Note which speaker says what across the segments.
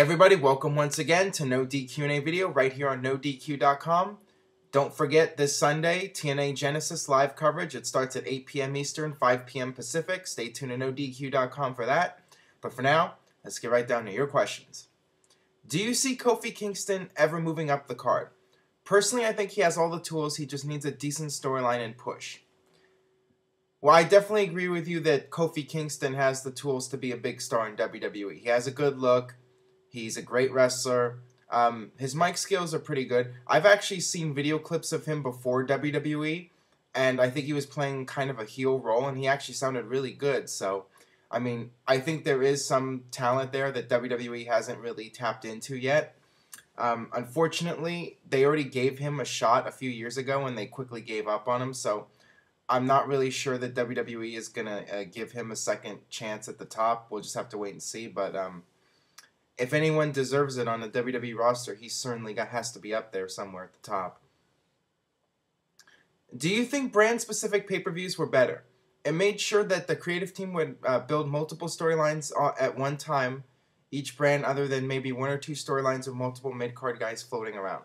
Speaker 1: everybody, welcome once again to NoDQ&A video right here on NoDQ.com. Don't forget this Sunday, TNA Genesis live coverage. It starts at 8 p.m. Eastern, 5 p.m. Pacific. Stay tuned to NoDQ.com for that. But for now, let's get right down to your questions. Do you see Kofi Kingston ever moving up the card? Personally, I think he has all the tools. He just needs a decent storyline and push. Well, I definitely agree with you that Kofi Kingston has the tools to be a big star in WWE. He has a good look. He's a great wrestler. His mic skills are pretty good. I've actually seen video clips of him before WWE, and I think he was playing kind of a heel role, and he actually sounded really good. So, I mean, I think there is some talent there that WWE hasn't really tapped into yet. Unfortunately, they already gave him a shot a few years ago, and they quickly gave up on him. So, I'm not really sure that WWE is going to give him a second chance at the top. We'll just have to wait and see. But if anyone deserves it on the WWE roster, he certainly has to be up there somewhere at the top. Do you think brand-specific pay-per-views were better? It made sure that the creative team would build multiple storylines at one time, each brand, other than maybe one or two storylines with multiple mid-card guys floating around.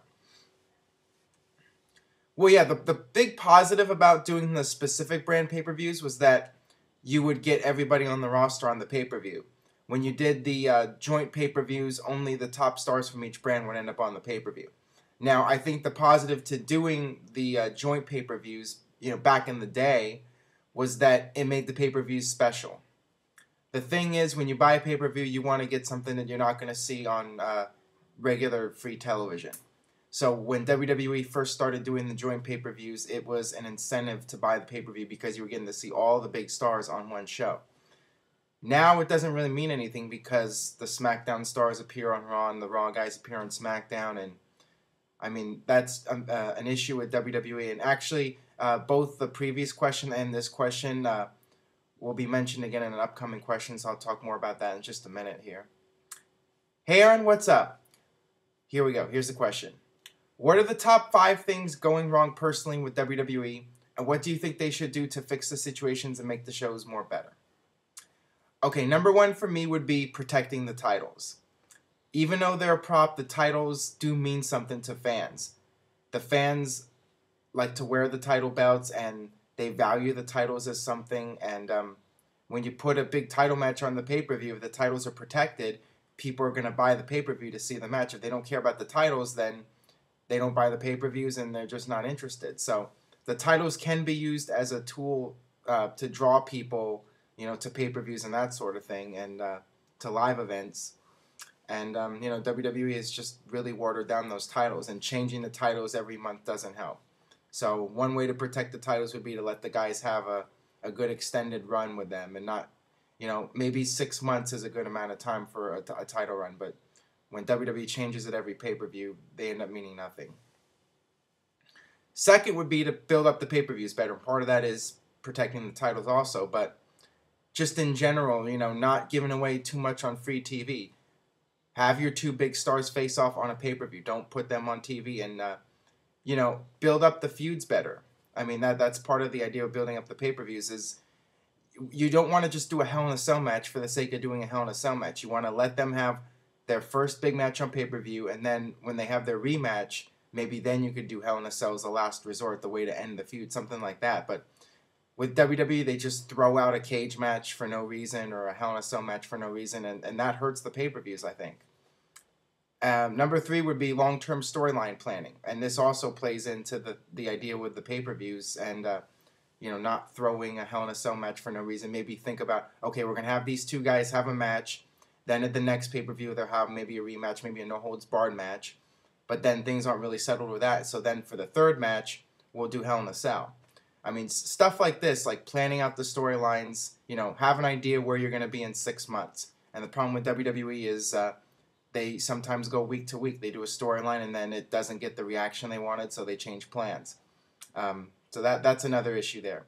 Speaker 1: Well, yeah, the big positive about doing the specific brand pay-per-views was that you would get everybody on the roster on the pay-per-view. When you did the joint pay-per-views, only the top stars from each brand would end up on the pay-per-view. Now, I think the positive to doing the joint pay-per-views, back in the day, was that it made the pay-per-views special. The thing is, when you buy a pay-per-view, you want to get something that you're not going to see on regular free television. So when WWE first started doing the joint pay-per-views, it was an incentive to buy the pay-per-view because you were getting to see all the big stars on one show. Now it doesn't really mean anything because the SmackDown stars appear on Raw and the Raw guys appear on SmackDown, and I mean that's an issue with WWE. And actually, both the previous question and this question will be mentioned again in an upcoming question, so I'll talk more about that in just a minute here. Hey Aaron, what's up? Here we go. Here's the question. What are the top 5 things going wrong personally with WWE, and what do you think they should do to fix the situations and make the shows more better? Okay, number 1 for me would be protecting the titles. Even though they're a prop, the titles do mean something to fans. The fans like to wear the title belts, and they value the titles as something, and when you put a big title match on the pay-per-view, if the titles are protected, people are going to buy the pay-per-view to see the match. If they don't care about the titles, then they don't buy the pay-per-views and they're just not interested. So the titles can be used as a tool to draw people, to pay-per-views and that sort of thing, and to live events. And, WWE has just really watered down those titles, and changing the titles every month doesn't help. So one way to protect the titles would be to let the guys have a good extended run with them, and not, maybe 6 months is a good amount of time for a title run, but when WWE changes it every pay-per-view, they end up meaning nothing. Second would be to build up the pay-per-views better. Part of that is protecting the titles also, but just in general, not giving away too much on free TV. Have your 2 big stars face off on a pay-per-view. Don't put them on TV, and, build up the feuds better. I mean, that's part of the idea of building up the pay-per-views is you don't want to just do a Hell in a Cell match for the sake of doing a Hell in a Cell match. You want to let them have their first big match on pay-per-view, and then when they have their rematch, maybe then you could do Hell in a Cell as a last resort, the way to end the feud, something like that. But with WWE, they just throw out a cage match for no reason or a Hell in a Cell match for no reason, and that hurts the pay-per-views, I think. Number 3 would be long-term storyline planning, and this also plays into the idea with the pay-per-views and, not throwing a Hell in a Cell match for no reason. Maybe think about, okay, we're going to have these 2 guys have a match. Then at the next pay-per-view, they'll have maybe a rematch, maybe a no-holds-barred match. But then things aren't really settled with that. So then for the 3rd match, we'll do Hell in a Cell. I mean, stuff like this, like planning out the storylines, have an idea where you're going to be in 6 months. And the problem with WWE is they sometimes go week to week. They do a storyline, and then it doesn't get the reaction they wanted, so they change plans. So that's another issue there.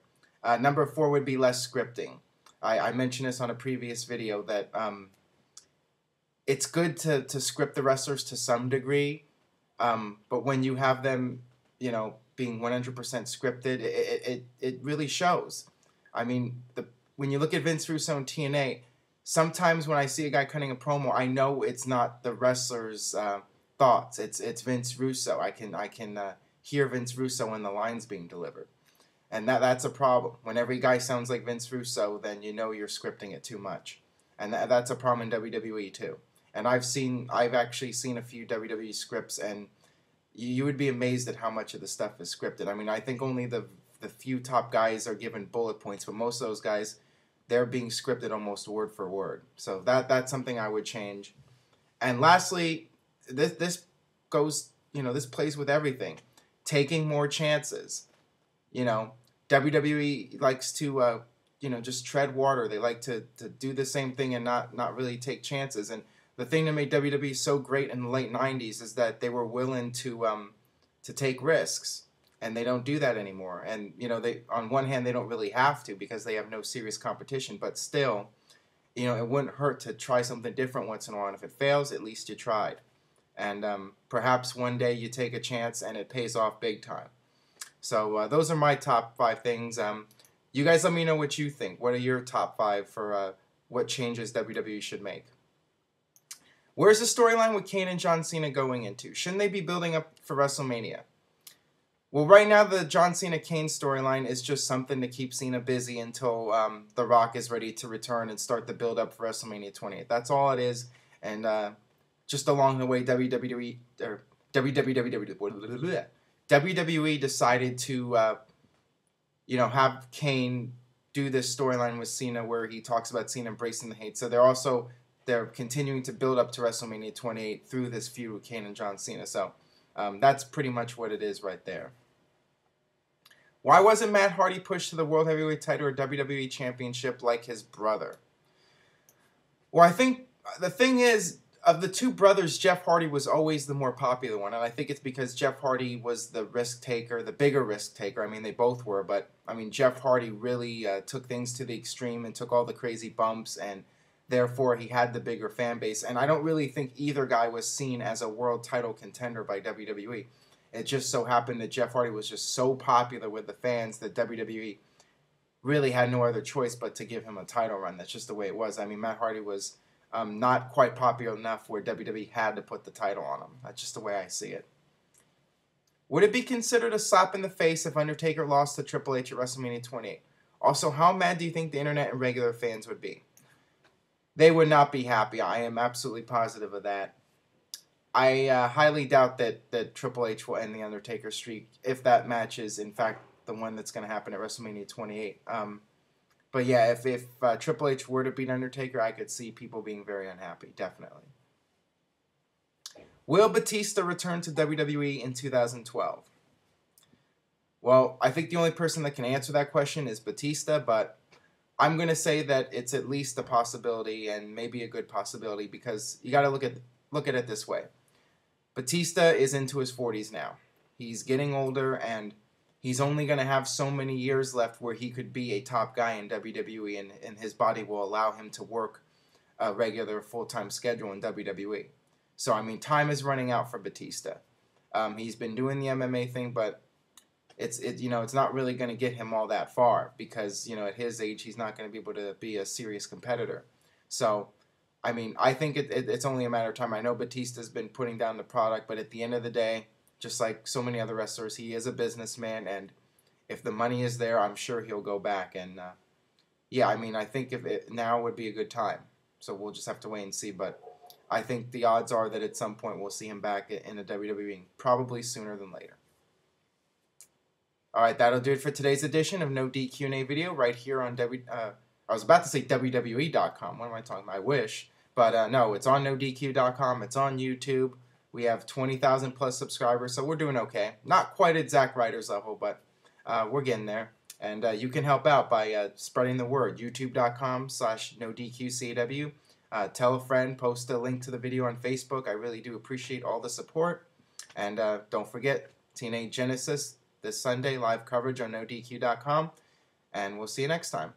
Speaker 1: Number 4 would be less scripting. I mentioned this on a previous video that it's good to script the wrestlers to some degree, but when you have them, being 100% scripted, it really shows. I mean, when you look at Vince Russo and TNA, sometimes when I see a guy cutting a promo, I know it's not the wrestler's thoughts. It's Vince Russo. I can hear Vince Russo in the lines being delivered, and that's a problem. When every guy sounds like Vince Russo, then you know you're scripting it too much, and that's a problem in WWE too. And I've actually seen a few WWE scripts, and you would be amazed at how much of the stuff is scripted. I mean, I think only the few top guys are given bullet points, but most of those guys, they're being scripted almost word for word. So that's something I would change. And lastly, this goes, this plays with everything. Taking more chances. WWE likes to, just tread water. They like to do the same thing and not really take chances. And the thing that made WWE so great in the late 90s is that they were willing to take risks. And they don't do that anymore. And, they, on one hand, they don't really have to because they have no serious competition. But still, it wouldn't hurt to try something different once in a while. And if it fails, at least you tried. And perhaps one day you take a chance and it pays off big time. So those are my top 5 things. You guys let me know what you think. What are your top 5 for what changes WWE should make? Where's the storyline with Kane and John Cena going into? Shouldn't they be building up for WrestleMania? Well, right now the John Cena-Kane storyline is just something to keep Cena busy until The Rock is ready to return and start the build-up for WrestleMania 28. That's all it is. And just along the way, WWE decided to, have Kane do this storyline with Cena where he talks about Cena embracing the hate. So they're continuing to build up to WrestleMania 28 through this feud with Kane and John Cena. So that's pretty much what it is right there. Why wasn't Matt Hardy pushed to the World Heavyweight title or WWE Championship like his brother? Well, I think the thing is, of the two brothers, Jeff Hardy was always the more popular one. And I think it's because Jeff Hardy was the risk taker, the bigger risk taker. I mean, they both were. But, Jeff Hardy really took things to the extreme and took all the crazy bumps. And therefore, he had the bigger fan base. And I don't really think either guy was seen as a world title contender by WWE. It just so happened that Jeff Hardy was just so popular with the fans that WWE really had no other choice but to give him a title run. That's just the way it was. Matt Hardy was not quite popular enough where WWE had to put the title on him. That's just the way I see it. Would it be considered a slap in the face if Undertaker lost to Triple H at WrestleMania 28? Also, how mad do you think the internet and regular fans would be? They would not be happy. I am absolutely positive of that. I highly doubt that Triple H will end the Undertaker streak if that match is, in fact, the one that's going to happen at WrestleMania 28. But yeah, if Triple H were to beat Undertaker, I could see people being very unhappy, definitely. Will Batista return to WWE in 2012? Well, I think the only person that can answer that question is Batista, but I'm going to say that it's at least a possibility and maybe a good possibility because you got to look at it this way. Batista is into his 40s now. He's getting older and he's only going to have so many years left where he could be a top guy in WWE and his body will allow him to work a regular full-time schedule in WWE. So, time is running out for Batista. He's been doing the MMA thing, but it's not really going to get him all that far because, at his age, he's not going to be able to be a serious competitor. So, I think it's only a matter of time. I know Batista's been putting down the product, but at the end of the day, just like so many other wrestlers, he is a businessman, and if the money is there, I'm sure he'll go back. And, I think now would be a good time. So we'll just have to wait and see, but I think the odds are that at some point we'll see him back in the WWE, probably sooner than later. All right, that'll do it for today's edition of No DQ&A video right here on I was about to say WWE.com. What am I talking about? I wish. But no, it's on NoDQ.com. It's on YouTube. We have 20,000 plus subscribers, so we're doing okay. Not quite at Zack Ryder's level, but we're getting there. And you can help out by spreading the word. YouTube.com/NoDQCAW. Tell a friend. Post a link to the video on Facebook. I really do appreciate all the support. And don't forget, TNA Genesis this Sunday, live coverage on NoDQ.com. And we'll see you next time.